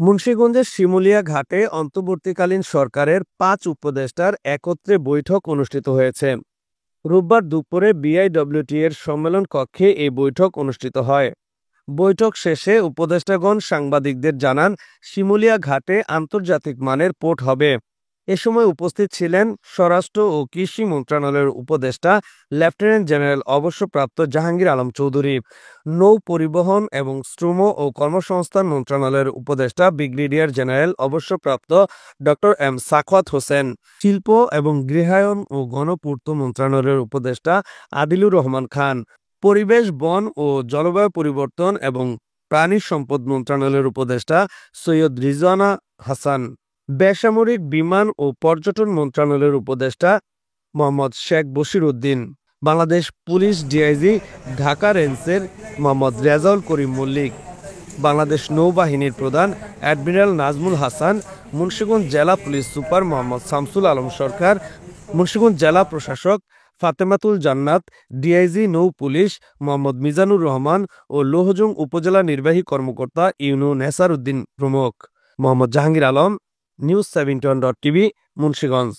মুন্সিগঞ্জের শিমুলিয়া ঘাটে অন্তর্বর্তীকালীন সরকারের ৫ উপদেষ্টার একত্রে বৈঠক অনুষ্ঠিত হয়েছে। রোববার দুপুরে বিআইডব্লিউটি এর সম্মেলন কক্ষে এই বৈঠক অনুষ্ঠিত হয়। বৈঠক শেষে উপদেষ্টাগণ সাংবাদিকদের জানান, শিমুলিয়া ঘাটে আন্তর্জাতিক মানের পোর্ট হবে। এ সময় উপস্থিত ছিলেন স্বরাষ্ট্র ও কৃষি মন্ত্রণালয়ের উপদেষ্টা লেফটেন্যান্ট জেনারেল অবসরপ্রাপ্ত জাহাঙ্গীর আলম চৌধুরী, নৌ পরিবহন এবং শ্রম ও কর্মসংস্থান মন্ত্রণালয়ের উপদেষ্টা ব্রিগেডিয়ার জেনারেল অবসরপ্রাপ্ত ড এম সাখাওয়াত হোসেন, শিল্প এবং গৃহায়ন ও গণপূর্ত মন্ত্রণালয়ের উপদেষ্টা আদিলুর রহমান খান, পরিবেশ, বন ও জলবায়ু পরিবর্তন এবং প্রাণী সম্পদ মন্ত্রণালয়ের উপদেষ্টা সৈয়দ রিজওয়ানা হাসান, বেসামরিক বিমান ও পর্যটন মন্ত্রণালয়ের উপদেষ্টা মোহাম্মদ শেখ বশির উদ্দিন, বাংলাদেশ পুলিশ ডিআইজি ঢাকা রেঞ্জের মোহাম্মদ রেজাউল করিম মল্লিক, বাংলাদেশ নৌবাহিনীর প্রধান অ্যাডমিরাল নাজমুল হাসান, মুন্সিগঞ্জ জেলা পুলিশ সুপার মোহাম্মদ শামসুল আলম সরকার, মুন্সিগঞ্জ জেলা প্রশাসক ফাতেমাতুল জান্নাত, ডিআইজি নৌ পুলিশ মোহাম্মদ মিজানুর রহমান ও লৌহজং উপজেলা নির্বাহী কর্মকর্তা ইউনু নেসার উদ্দিন প্রমুখ। মোহাম্মদ জাহাঙ্গীর আলম, নিউজ ৭১.টিভি, মুন্সিগঞ্জ।